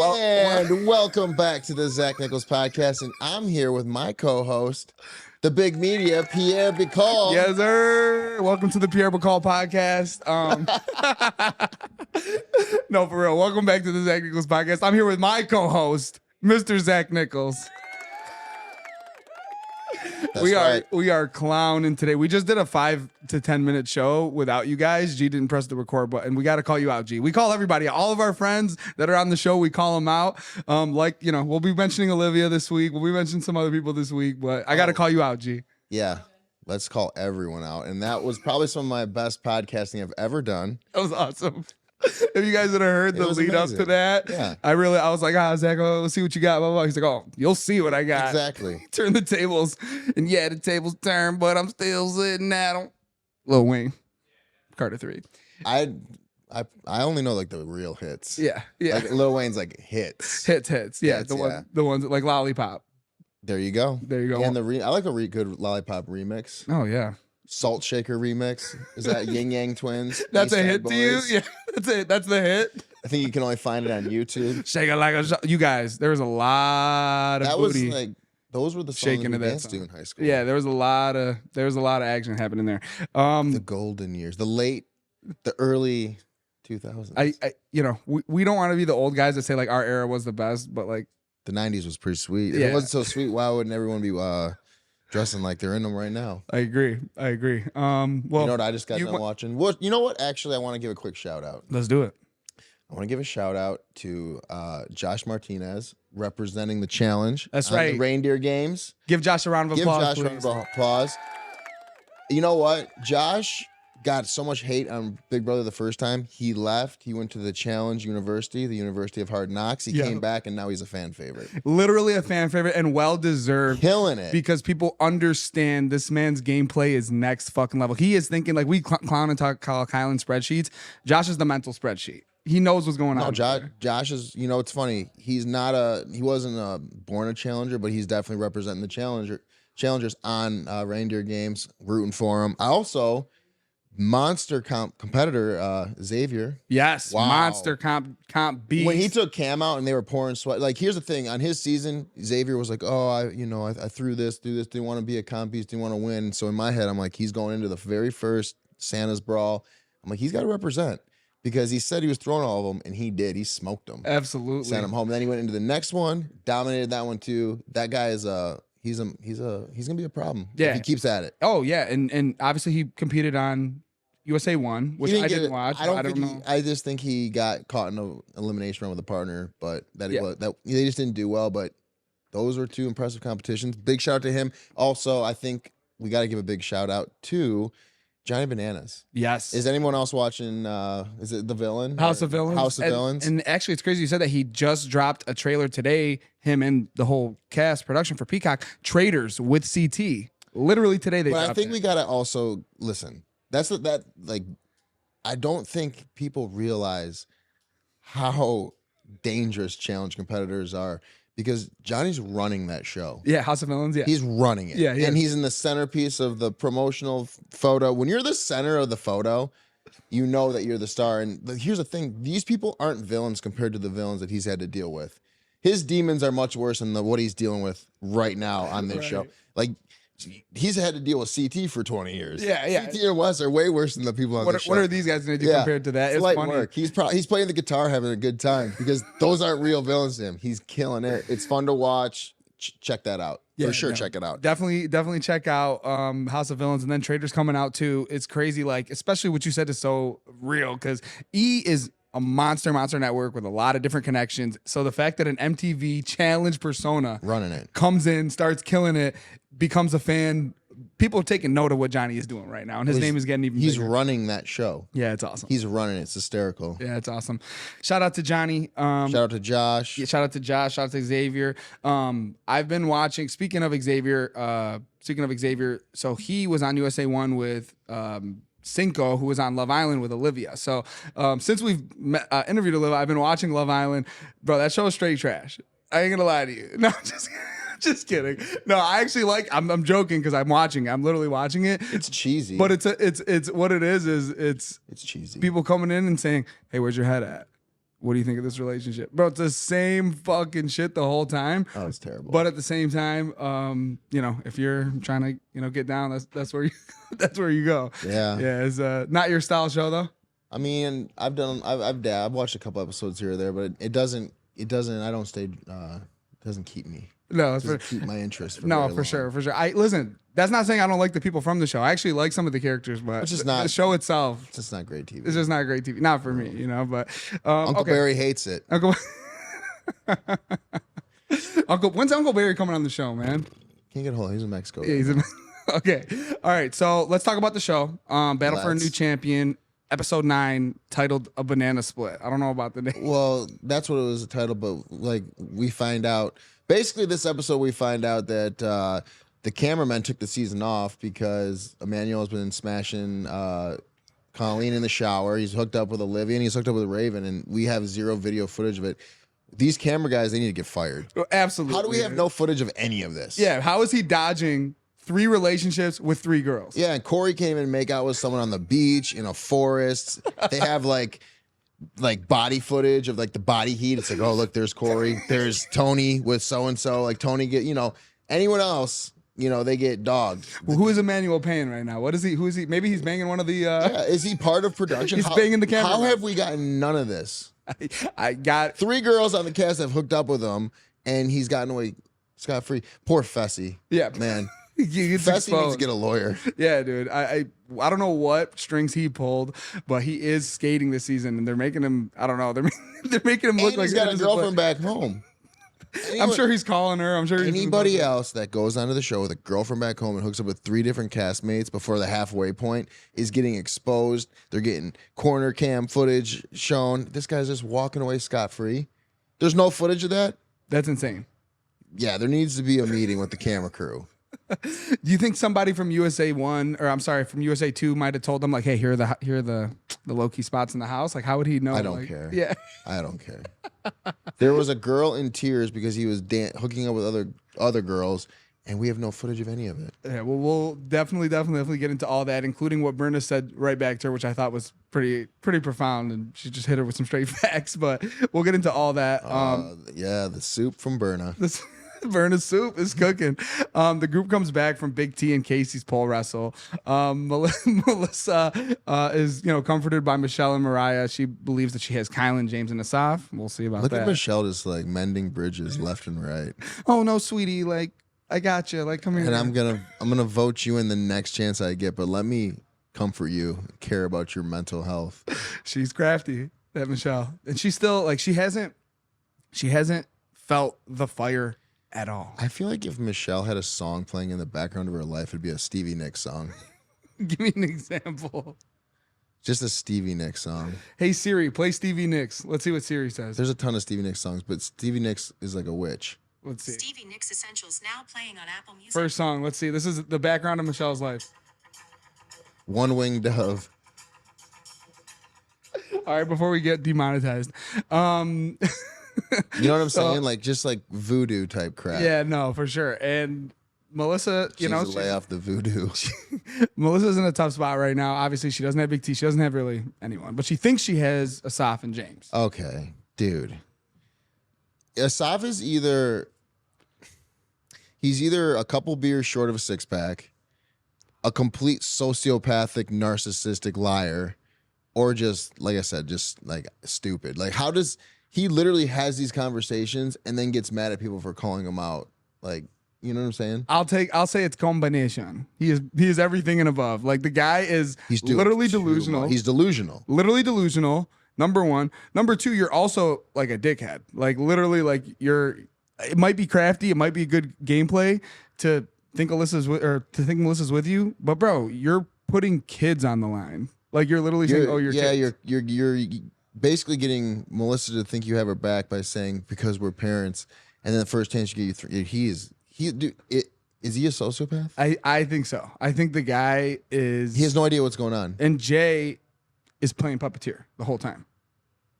And welcome back to the Zach Nichols podcast. And I'm here with my co-host, the big media, Pierre Bicol. Yes, sir. Welcome to the Pierre Bicol podcast. No, for real. Welcome back to the Zach Nichols podcast. I'm here with my co-host, Mr. Zach Nichols. We are clowning today. We just did a 5 to 10 minute show without you guys. G didn't press the record button. We got to call you out, G. We call everybody, all of our friends that are on the show. We call them out. We'll be mentioning Olivia this week. We'll be mentioning some other people this week, but I got to call you out, G. Yeah, let's call everyone out. And that was probably some of my best podcasting I've ever done. That was awesome. If you guys had heard the lead amazing. up to that, Yeah. I was like, Zach, let's see what you got. Blah, blah. He's like, oh, you'll see what I got. Exactly. Turn the tables. And yeah, the tables turn, but I'm still sitting at them. Lil Wayne. Carter 3. I only know like the real hits. Yeah. Like Lil Wayne's like hits. Hits. Yeah. Hits, The ones like Lollipop. There you go. And I like a good Lollipop remix. Oh, yeah. Salt Shaker remix. Is that Yin Yang Twins? That's East a Side hit Boys? to you? Yeah, that's it. That's the hit. I think you can only find it on YouTube. Shake it like a you guys, there was a lot of That booty. was like those were the songs shaking we to that danced to song. in high school. Yeah, there was a lot of action happening there. The golden years, the early 2000s. We don't want to be the old guys that say like our era was the best, but like The 90s was pretty sweet. If Yeah. it wasn't so sweet, why wouldn't everyone be dressing like they're in them right now? I agree. Well, You know what I just got done watching? What you know what? Actually, I want to give a quick shout out. Let's do it. I want to give a shout out to Josh Martinez representing the challenge. That's on right. The reindeer games. Give Josh a round of applause. Give Josh a round of applause. You know what? Josh got so much hate on Big Brother the first time. He left. He went to the Challenge University, the University of Hard Knocks. He came back, and now he's a fan favorite. Literally a fan favorite and well-deserved. Killing it. Because people understand this man's gameplay is next fucking level. He is thinking, like we clown and talk Kyle Kylan spreadsheets. Josh is the mental spreadsheet. He knows what's going on. No, Josh is, it's funny. He wasn't born a challenger, but he's definitely representing the challengers on reindeer games, rooting for him. I also, monster competitor, Xavier. Yes, Wow. monster comp beast. When he took Cam out and they were pouring sweat, like here's the thing, on his season, Xavier was like, oh, I threw this, didn't want to be a comp beast, didn't want to win. So in my head, I'm like, he's going into the very first Santa's Brawl. I'm like, he's got to represent. Because he said he was throwing all of them, and he did. He smoked them. Absolutely. Sent him home. And then he went into the next one, dominated that one too. That guy is he's gonna be a problem. Yeah. If he keeps at it. Oh yeah, and obviously he competed on USA 1, which I didn't watch. I don't know. I just think he got caught in an elimination run with a partner, but they just didn't do well. But those were two impressive competitions. Big shout out to him. Also, I think we got to give a big shout out to Johnny Bananas. Yes. Is anyone else watching? Is it The Villain? House of Villains. House of Villains. And actually, it's crazy you said that. He just dropped a trailer today. Him and the whole cast production for Peacock. Traders with CT. Literally today they. But I think we gotta also listen. I don't think people realize how dangerous challenge competitors are. Because Johnny's running that show. Yeah, House of Villains, yeah. He's running it. Yeah, and he's in the centerpiece of the promotional photo. When you're the center of the photo, you know that you're the star. And here's the thing. These people aren't villains compared to the villains that he's had to deal with. His demons are much worse than what he's dealing with right now on this show. Like, he's had to deal with CT for 20 years. Yeah. CT and Wes are way worse than the people on the show. What are these guys going to do compared to that? It's light work. He's playing the guitar, having a good time because those aren't real villains to him. He's killing it. It's fun to watch. Check that out. For sure, check it out. Definitely check out House of Villains, and then Traders coming out too. It's crazy, like especially what you said is so real because E is a monster network with a lot of different connections. So the fact that an MTV challenge persona running it comes in, starts killing it, becomes a fan. People are taking note of what Johnny is doing right now, and his name is getting even bigger. He's running that show. Yeah, it's awesome. He's running it. It's hysterical. Yeah, it's awesome. Shout out to Johnny. Shout out to Josh. Yeah, shout out to Josh. Shout out to Xavier. I've been watching. Speaking of Xavier, so he was on USA 1 with Cinco, who was on Love Island with Olivia. So since we've interviewed Olivia, I've been watching Love Island. Bro, that show is straight trash. I ain't gonna lie to you. No, just kidding. No, I actually I'm joking because I'm watching. I'm literally watching it. It's cheesy, but it's what it is it's cheesy. People coming in and saying, "Hey, where's your head at? What do you think of this relationship, bro? It's the same fucking shit the whole time. Oh, it's terrible. But at the same time, if you're trying to, get down, that's where you that's where you go. Yeah. Yeah. It's not your style show though. I mean, I've watched a couple episodes here or there, but it doesn't. I don't stay. Doesn't keep me. No, it's Doesn't keep my interest. for sure. I listen. That's not saying I don't like the people from the show. I actually like some of the characters, but It's just not the show itself. It's just not great TV. It's just not great TV. Not for me, But Uncle okay. Barry hates it. When's Uncle Barry coming on the show, man? Can't get a hold. He's in Mexico. Yeah, he's in, okay. All right. So let's talk about the show. Battle for a New Champion, episode 9, titled "A Banana Split." I don't know about the name. Well, that's what it was the title, but like we find out. Basically, this episode we find out that the cameraman took the season off because Emmanuel has been smashing Colleen in the shower. He's hooked up with Olivia and he's hooked up with Raven, and we have zero video footage of it. These camera guys, they need to get fired. Absolutely. How do we have no footage of any of this? Yeah. How is he dodging 3 relationships with 3 girls? Yeah, and Corey can't even make out with someone on the beach, in a forest. They have like body footage of like the body heat. It's like, oh, look, there's Corey. There's Tony with so-and-so. Like Tony anyone else, they get dogged. Well, who is Emmanuel paying right now? What is he? Who is he? Maybe he's banging one of the. Yeah, is he part of production? He's banging the camera. How have we gotten none of this? I got 3 girls on the cast have hooked up with him, and he's gotten away scot-free. Poor Fessy. Yeah. Man. Fessy Fessy needs to get a lawyer. Yeah, dude. I don't know what strings he pulled, but he is skating this season, and they're making him. I don't know. They're making him look like he's got a girlfriend back home. I'm sure he's calling her. I'm sure anybody else that goes onto the show with a girlfriend back home and hooks up with 3 different castmates before the halfway point is getting exposed. They're getting corner cam footage shown. This guy's just walking away scot-free. There's no footage of that? That's insane. Yeah, there needs to be a meeting with the camera crew. Do you think somebody from from USA 2 might have told them like, hey, here are the low-key spots in the house? Like, how would he know? I don't care. Yeah. I don't care. There was a girl in tears because he was hooking up with other girls, and we have no footage of any of it. Yeah, well, we'll definitely get into all that, including what Berna said right back to her, which I thought was pretty profound, and she just hit her with some straight facts. But we'll get into all that. Yeah, the soup from Berna. Berna's soup is cooking. The group comes back from Big T and Casey's pole wrestle. Melissa is comforted by Michelle and Mariah. She believes that she has Kylan, James, and Asaf. We'll see about that. Look at Michelle just like mending bridges left and right. Oh no, sweetie, like I got you. Like come here. And I'm gonna vote you in the next chance I get, but let me comfort you, care about your mental health. She's crafty, that Michelle, and she's still like she hasn't felt the fire at all. I feel like if Michelle had a song playing in the background of her life, it'd be a Stevie Nicks song. Give me an example. Just a Stevie Nicks song. Hey Siri, play Stevie Nicks. Let's see what Siri says. There's a ton of Stevie Nicks songs, but Stevie Nicks is like a witch. Let's see. Stevie Nicks Essentials now playing on Apple Music. First song. Let's see. This is the background of Michelle's life. One Winged Dove. All right, before we get demonetized. You know what I'm saying? Like just like voodoo type crap. Yeah, no, for sure. And Melissa, She's to lay off the voodoo. Melissa's in a tough spot right now. Obviously, she doesn't have Big T. She doesn't have really anyone, but she thinks she has Asaf and James. Okay, dude. Asaf is he's either a couple beers short of a 6-pack, a complete sociopathic, narcissistic liar, or just, like I said, just like stupid. Like how does he literally has these conversations and then gets mad at people for calling him out? Like, you know what I'm saying? I'll say it's combination. He is everything and above. Like the guy is literally delusional. He's delusional. Literally delusional. Number 1. Number 2, you're also like a dickhead. Like literally like it might be crafty, it might be good gameplay to think Melissa's with you, but bro, you're putting kids on the line. Like you're literally saying, "Oh, you're kids." You're basically getting Melissa to think you have her back by saying because we're parents, and then the first chance you get, is he a sociopath? I think so. I think the guy is. He has no idea what's going on. And Jay is playing puppeteer the whole time,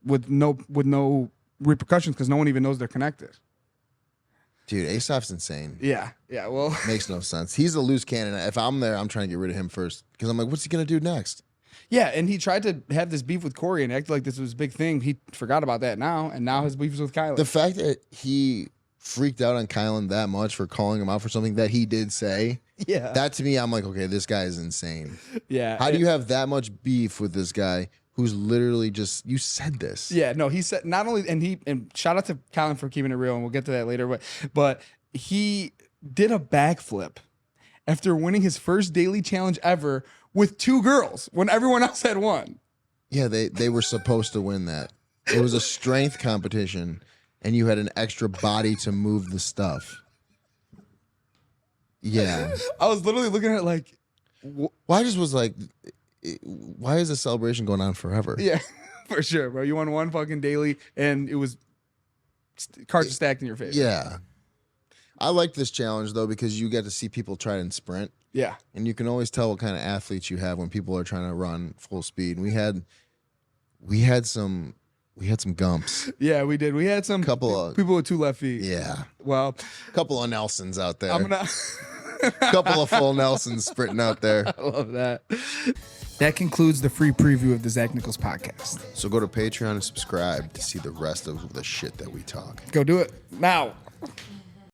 with no repercussions because no one even knows they're connected. Dude, Asaf's insane. Yeah. Well, makes no sense. He's a loose cannon. If I'm there, I'm trying to get rid of him first because I'm like, what's he gonna do next? Yeah, and he tried to have this beef with Corey and act like this was a big thing. He forgot about that now, and now his beef is with Kylan. The fact that he freaked out on Kylan that much for calling him out for something that he did say, yeah. that to me, I'm like, okay, this guy is insane. Yeah. How do you have that much beef with this guy who's literally just, you said this? Yeah, no, he said not only, and shout out to Colin for keeping it real, and we'll get to that later, but he did a backflip after winning his first daily challenge ever with 2 girls when everyone else had won. Yeah, they were supposed to win that. It was a strength competition, and you had an extra body to move the stuff. Yeah. I was literally looking at it like, Well, I just was like, why is this celebration going on forever? yeah, for sure, bro. You won one fucking daily, and it was cards stacked in your face. Yeah. I like this challenge, though, because you get to see people try and sprint. Yeah. And you can always tell what kind of athletes you have when people are trying to run full speed. And we had some gumps. Yeah, we did. We had some Couple of- people with 2 left feet. Yeah. Well, Couple of Nelsons out there. I'm gonna. Couple of full Nelsons sprinting out there. I love that. That concludes the free preview of the Zach Nichols podcast. So go to Patreon and subscribe to see the rest of the shit that we talk. Go do it now.